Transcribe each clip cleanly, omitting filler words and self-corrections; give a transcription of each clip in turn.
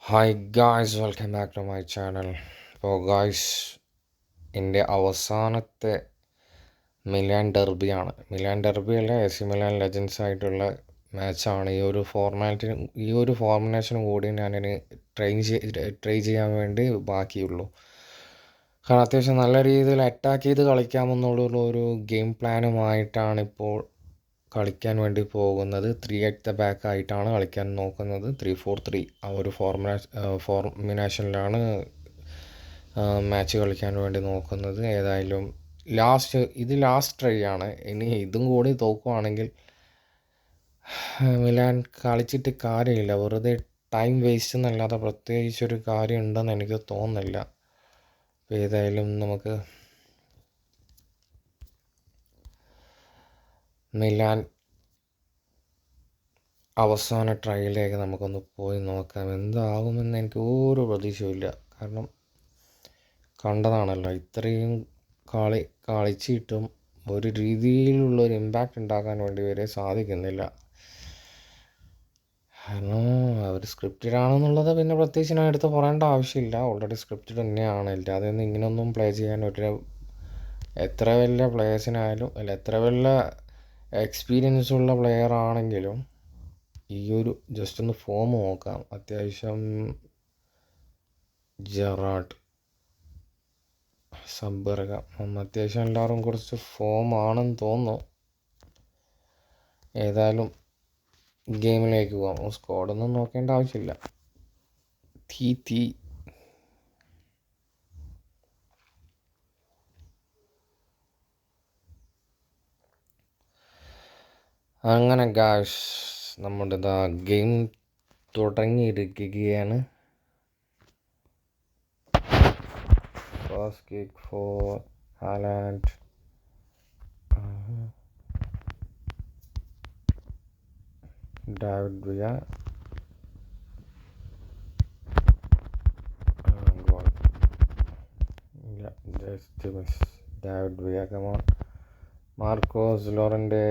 Hi guys, welcome back to my channel. അപ്പോൾ guys എൻ്റെ അവസാനത്തെ മിലാൻ ഡെർബിയല്ല AC മിലാൻ ലെജൻസ് ആയിട്ടുള്ള മാച്ചാണ്. ഈ ഒരു ഫോർമുലേഷനും കൂടി ഞാനിനി ട്രൈ ചെയ്യാൻ വേണ്ടി ബാക്കിയുള്ളൂ. കാരണം അത്യാവശ്യം നല്ല രീതിയിൽ അറ്റാക്ക് ചെയ്ത് കളിക്കാമെന്നുള്ള ഒരു ഗെയിം പ്ലാനുമായിട്ടാണ് ഇപ്പോൾ കളിക്കാൻ വേണ്ടി പോകുന്നത്. 3 at the back ആയിട്ടാണ് കളിക്കാൻ നോക്കുന്നത്. 3-4-3 ആ ഒരു ഫോർമിനേഷനിലാണ് മാച്ച് കളിക്കാൻ വേണ്ടി നോക്കുന്നത്. ഏതായാലും ലാസ്റ്റ് ട്രൈ ആണ്. ഇനി ഇതും കൂടി തോക്കുവാണെങ്കിൽ മിലാൻ കളിച്ചിട്ട് കാര്യമില്ല. വെറുതെ ടൈം വേസ്റ്റ് എന്നല്ലാതെ പ്രത്യേകിച്ചൊരു കാര്യം ഉണ്ടെന്ന് എനിക്ക് തോന്നുന്നില്ല. അപ്പോൾ ഏതായാലും നമുക്ക് മിലാൻ അവസാന ട്രയലിലേക്ക് നമുക്കൊന്ന് പോയി നോക്കാം. എന്താകുമെന്ന് എനിക്ക് ഒരു പ്രതീക്ഷയുമില്ല. കാരണം കണ്ടതാണല്ലോ, ഇത്രയും കളിച്ചിട്ടും ഒരു രീതിയിലുള്ളൊരു ഇമ്പാക്റ്റ് ഉണ്ടാക്കാൻ വേണ്ടി വരെ സാധിക്കുന്നില്ല. കാരണം അവർ സ്ക്രിപ്റ്റഡ് ആണെന്നുള്ളത് പിന്നെ പ്രത്യേകിച്ച് ഞാൻ എടുത്ത് പറയേണ്ട ആവശ്യമില്ല. ഓൾറെഡി സ്ക്രിപ്റ്റഡ് തന്നെയാണ്. അല്ലാതെ ഇങ്ങനെയൊന്നും പ്ലേ ചെയ്യാൻ എത്ര വലിയ പ്ലേയേഴ്സിനായാലും എത്ര വലിയ എക്സ്പീരിയൻസ് ഉള്ള പ്ലെയർ ആണെങ്കിലും ഈ ഒരു ജസ്റ്റ് ഒന്ന് ഫോം നോക്കാം. അത്യാവശ്യം ജെറാർഡ്, സബ്ബർഗ അത്യാവശ്യം എല്ലാവരും കുറച്ച് ഫോം ആണെന്ന് തോന്നുന്നു. ഏതായാലും ഗെയിമിലേക്ക് പോകാം. സ്ക്വാഡൊന്നും നോക്കേണ്ട ആവശ്യമില്ല. തീ അങ്ങനെ ഗായ്സ്, നമ്മുടെ ഗെയിം തുടങ്ങിയിരിക്കുകയാണ്. First kick for Haaland. David Villa, goal. Just miss. David Villa, come on. Marcos Llorente,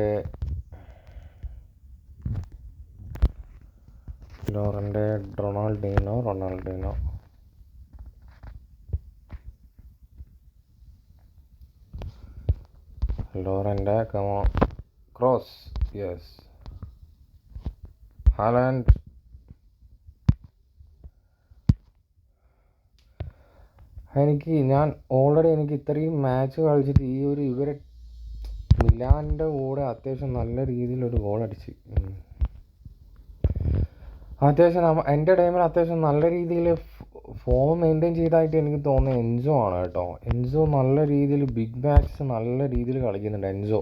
Ronaldinho. Llorente, come on. Cross, yes. Haaland. എനിക്ക് ഇത്രയും മാച്ച് കളിച്ചിട്ട് ഇവരെ മിലാൻ്റെ കൂടെ അത്യാവശ്യം നല്ല രീതിയിലൊരു ഗോൾ അടിച്ച്. അത്യാവശ്യം എൻ്റെ ടൈമിൽ അത്യാവശ്യം നല്ല രീതിയിൽ ഫോം മെയിൻറ്റെയിൻ ചെയ്തതായിട്ട് എനിക്ക് തോന്നുന്നത് എൻസോ ആണ് കേട്ടോ. എൻസോ നല്ല രീതിയിൽ ബിഗ് മാച്ച് നല്ല രീതിയിൽ കളിക്കുന്നുണ്ട് എൻസോ.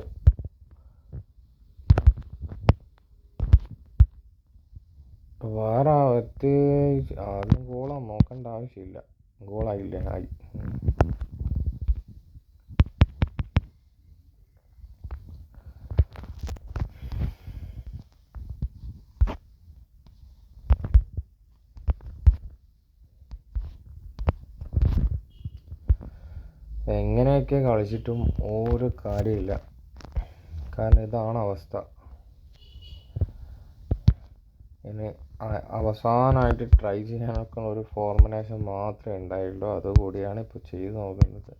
വേറെ പ്രത്യേകിച്ച് ആദ്യം ഗോളാണ് നോക്കേണ്ട ആവശ്യമില്ല. ഗോളായില്ലേ? ആയി. എങ്ങനെയൊക്കെ കളിച്ചിട്ടും ഒരു കാര്യമില്ല. കാരണം ഇതാണ് അവസ്ഥ. ഇനി അവസാനമായിട്ട് ട്രൈ ചെയ്യാനൊക്കെ ഒരു ഫോർമുലേഷൻ മാത്രമേ ഉണ്ടായുള്ളൂ. അതുകൂടിയാണ് ഇപ്പോൾ ചെയ്ത് നോക്കുന്നത്.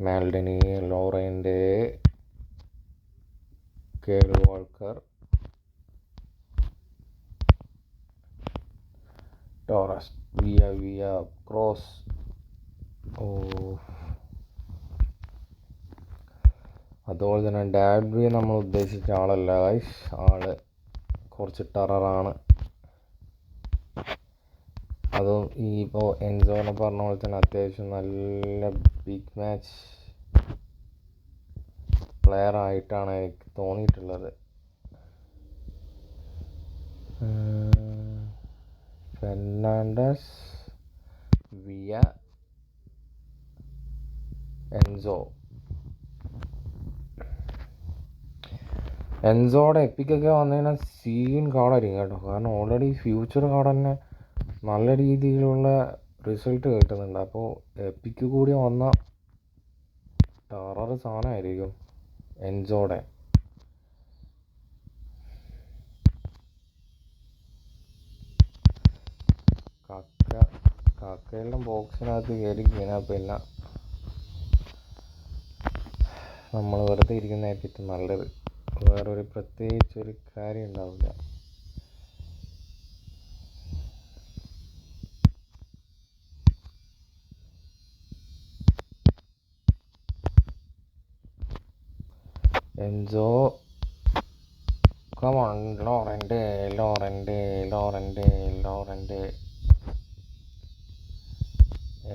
മാൽഡിനി, ലോറൻ്റെ, കേൾ വാൾക്കർ, ടോറസ്, വിയ ക്രോസ്. അതുപോലെ തന്നെ ഡേവിഡ് വിയ നമ്മൾ ഉദ്ദേശിച്ച ആളല്ല ഗൈസ്. ആള് കുറച്ച് ടെററാണ്. അതും ഇപ്പോൾ എൻസോനെ പറഞ്ഞ പോലെ തന്നെ അത്യാവശ്യം നല്ല ബിഗ് മാച്ച് പ്ലെയർ ആയിട്ടാണ് എനിക്ക് തോന്നിയിട്ടുള്ളത്. Fernandez, Villa, Enzo. എൻസോടെ എപ്പിക്കൊക്കെ വന്നു കഴിഞ്ഞാൽ സീൻ കാർഡായിരിക്കും കേട്ടോ. കാരണം ഓൾറെഡി ഫ്യൂച്ചർ കാർഡ് തന്നെ നല്ല രീതിയിലുള്ള റിസൾട്ട് കിട്ടുന്നുണ്ട്. അപ്പോൾ എപ്പിക്ക് കൂടി വന്ന ടെറർ സാധനമായിരിക്കും എൻസോടെ. കക്കയെല്ലാം ബോക്സിനകത്ത് കയറി കഴിഞ്ഞാൽ പിന്നെ നമ്മൾ വെറുതെ ഇരിക്കുന്നതായിരിക്കും നല്ലത്. വേറൊരു പ്രത്യേകിച്ചൊരു കാര്യം ഉണ്ടാവില്ല. എൻസോ കമോൺ ലോറൻറ്റ്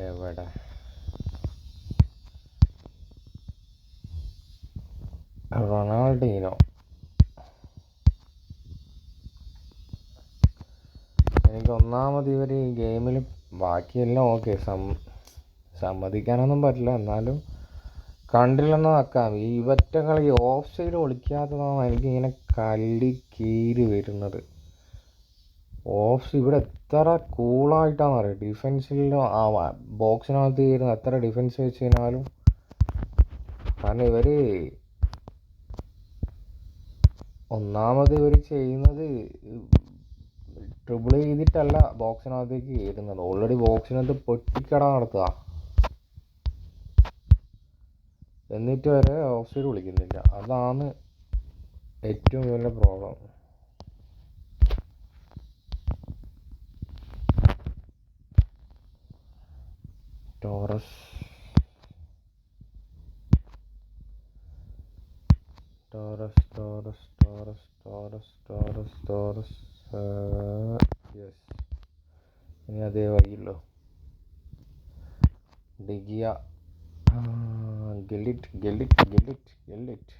എവിടെ? റൊണാൾഡീനോ. എനിക്ക് ഒന്നാമത് ഇവർ ഈ ഗെയിമിൽ ബാക്കിയെല്ലാം ഓക്കെ സമ്മതിക്കാനൊന്നും പറ്റില്ല, എന്നാലും കണ്ടില്ലെന്ന് വെക്കാം. ഈ ഇവറ്റ കളി ഓഫ് സൈഡ് ഒളിക്കാത്തതാണ് എനിക്കിങ്ങനെ കല്ലി കീറി വരുന്നത്. ഇവിടെ എത്ര കൂളായിട്ടാണെന്ന് അറിയാം. ഡിഫൻസിൽ ബോക്സിനകത്ത് കയറുന്ന എത്ര ഡിഫൻസ് വെച്ച് കഴിഞ്ഞാലും, കാരണം ഒന്നാമത് ഇവർ ചെയ്യുന്നത് ട്രിബിൾ ചെയ്തിട്ടല്ല ബോക്സിനകത്തേക്ക് കയറുന്നത്. ഓൾറെഡി ബോക്സിനകത്ത് പൊട്ടിക്കട നടത്തുക, എന്നിട്ട് വരെ ഓഫ് സൈഡ് വിളിക്കുന്നില്ല. അതാണ് ഏറ്റവും വലിയ പ്രോബ്ലം. ടോറസ് യെസ്, ഇനി അതേ വഴിയല്ലോ. ഡിഗിയ, ഗെല്ലിറ്റ്.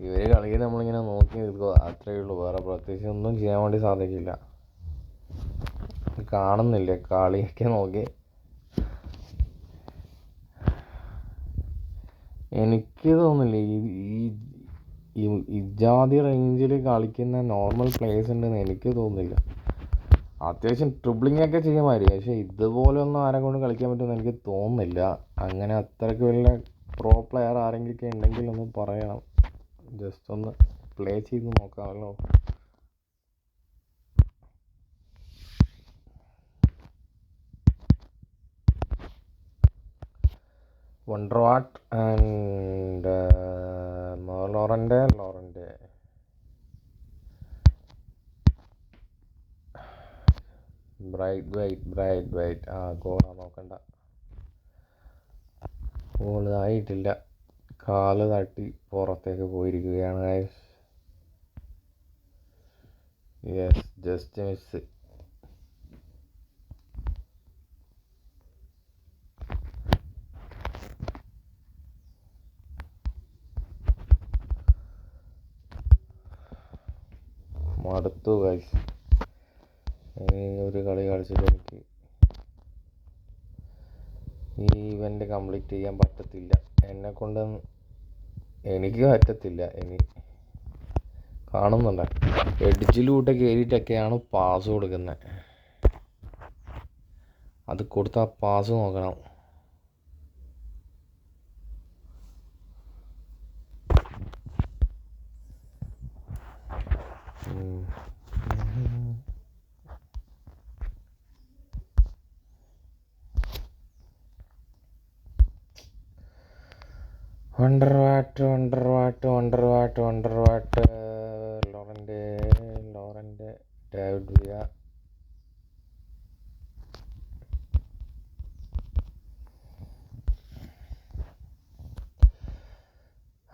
ഇവര് കളിയിൽ നമ്മളിങ്ങനെ നോക്കി നിൽക്കുക, അത്രയേ ഉള്ളൂ. വേറെ പ്രത്യേകിച്ച് ഒന്നും ചെയ്യാൻ വേണ്ടി സാധിക്കില്ല. കാണുന്നില്ലേ കളിയൊക്കെ നോക്കി. എനിക്ക് തോന്നുന്നില്ല ഈ ഇജാതി റേഞ്ചിൽ കളിക്കുന്ന നോർമൽ പ്ലേയേഴ്സ് ഉണ്ടെന്ന് എനിക്ക് തോന്നുന്നില്ല. അത്യാവശ്യം ട്രിബിളിംഗ് ഒക്കെ ചെയ്യുമായിരിക്കും, പക്ഷെ ഇതുപോലെ ഒന്നും ആരെ കൊണ്ട് കളിക്കാൻ പറ്റുമെന്ന് എനിക്ക് തോന്നുന്നില്ല. അങ്ങനെ അത്രയ്ക്ക് വലിയ പ്രോ പ്ലെയർ ആരെങ്കിലൊക്കെ ഉണ്ടെങ്കിൽ ഒന്ന് പറയണം, ജസ്റ്റ് ഒന്ന് പ്ലേ ചെയ്ത് നോക്കാമല്ലോ. വണ്ടർവാട്ട് ആൻഡ് ലോറൻറ്റ് ബ്രൈറ്റ്. ഗോളാ നോക്കണ്ട, ഗോൾ ആയിട്ടില്ല. കാല് തട്ടി പുറത്തേക്ക് പോയിരിക്കുകയാണ് ഗൈസ്. Yes, just miss. മടുത്തു ഗൈസ്. ഇനി ഒരു കളി കളിച്ചിട്ട് ഈ ഇവൻ്റ് കംപ്ലീറ്റ് ചെയ്യാൻ പറ്റത്തില്ല. എനിക്ക് പറ്റത്തില്ല. ഇനി കാണുന്നുണ്ട്, എഡ്ജിലൂടെ കയറിയിട്ടൊക്കെയാണ് പാസ് കൊടുക്കുന്നത്. അത് കൊടുത്ത പാസ് നോക്കണം. വണ്ടർവാട്ട് ലോറൻറ്റ് ഡേവിഡ് വിയ.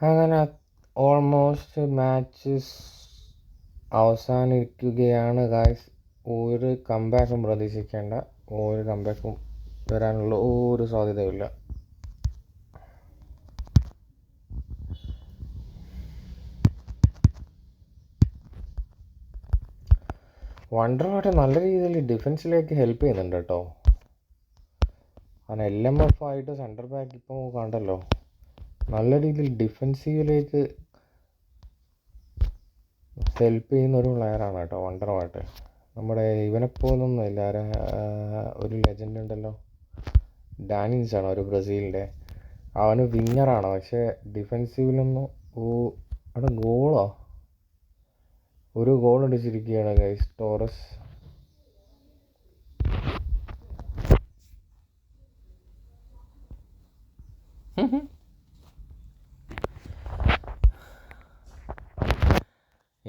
അങ്ങനെ ഓൾമോസ്റ്റ് മാച്ചസ് അവസാനിക്കുകയാണ് ഗായ്സ്. ഒരു കംബാക്കും പ്രതീക്ഷിക്കേണ്ട, ഒരു കംബാക്കും വരാനുള്ള ഒരു സാധ്യതയില്ല. വണ്ടർവാട്ട് നല്ല രീതിയിൽ ഡിഫൻസിലേക്ക് ഹെൽപ്പ് ചെയ്യുന്നുണ്ട് കേട്ടോ. കാരണം LMF ആയിട്ട് സെൻറ്റർ ബാക്ക് ഇപ്പോൾ കണ്ടല്ലോ നല്ല രീതിയിൽ ഡിഫെൻസീവിലേക്ക് ഹെൽപ്പ് ചെയ്യുന്ന ഒരു പ്ലെയറാണ് കേട്ടോ വണ്ടറുമായിട്ട്. നമ്മുടെ ഇവനെപ്പോലൊന്നും ഇല്ല. ഒരു ലെജൻഡ് ഉണ്ടല്ലോ, ഡാനിൻസാണ്, ഒരു ബ്രസീലിൻ്റെ. അവന് വിങ്ങറാണ്, പക്ഷേ ഡിഫെൻസീവിലൊന്നും അവിടെ ഗോളോ ഒരു ഗോൾ അടിച്ചിരിക്കുകയാണ് ഗൈസ് ടോറസ്.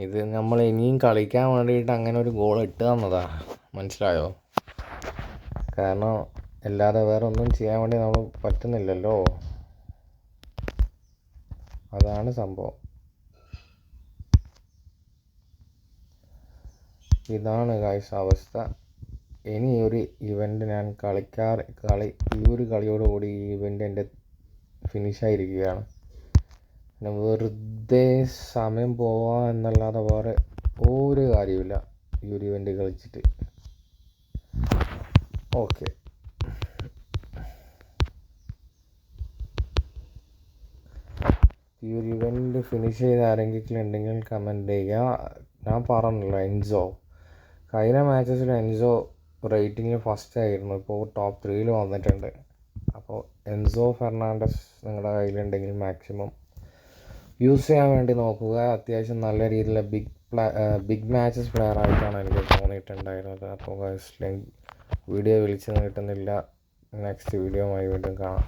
ഇത് നമ്മൾ ഇനിയും കളിക്കാൻ വേണ്ടിയിട്ട് അങ്ങനെ ഒരു ഗോൾ ഇട്ട് തന്നതാ, മനസ്സിലായോ? കാരണം അല്ലാതെ വേറെ ഒന്നും ചെയ്യാൻ വേണ്ടി നമ്മൾ പറ്റുന്നില്ലല്ലോ, അതാണ് സംഭവം. ഇതാണ് ഗൈസ് അവസ്ഥ. ഇനി ഒരു ഇവൻ്റ് ഞാൻ ഈ ഒരു കളിയോടുകൂടി ഈ ഇവൻ്റ് എൻ്റെ ഫിനിഷായിരിക്കുകയാണ്. പിന്നെ വെറുതെ സമയം പോവാ എന്നല്ലാതെ വേറെ ഒരു കാര്യമില്ല ഈ ഒരു ഇവൻ്റ് കളിച്ചിട്ട്. ഓക്കെ, ഈ ഒരു ഇവൻ്റ് ഫിനിഷ് ചെയ്ത് ആരെങ്കിലും ഉണ്ടെങ്കിൽ കമൻറ്റ് ചെയ്യുക. ഞാൻ പറഞ്ഞല്ലോ, എൻസോ കഴിഞ്ഞ മാച്ചസിൽ എൻസോ റേറ്റിംഗ് ഫസ്റ്റ് ആയിരുന്നു, ഇപ്പോൾ ടോപ്പ് 3 വന്നിട്ടുണ്ട്. അപ്പോൾ എൻസോ ഫെർണാണ്ടസ് നിങ്ങളുടെ കയ്യിലുണ്ടെങ്കിൽ മാക്സിമം യൂസ് ചെയ്യാൻ വേണ്ടി നോക്കുക. അത്യാവശ്യം നല്ല രീതിയിലുള്ള ബിഗ് മാച്ചസ് പ്ലെയർ ആയിട്ടാണ് എനിക്ക് തോന്നിയിട്ടുണ്ടായിരുന്നത്. അപ്പോൾ വീഡിയോ വിളിച്ച് നീട്ടുന്നില്ല, നെക്സ്റ്റ് വീഡിയോയുമായി വീണ്ടും കാണാം.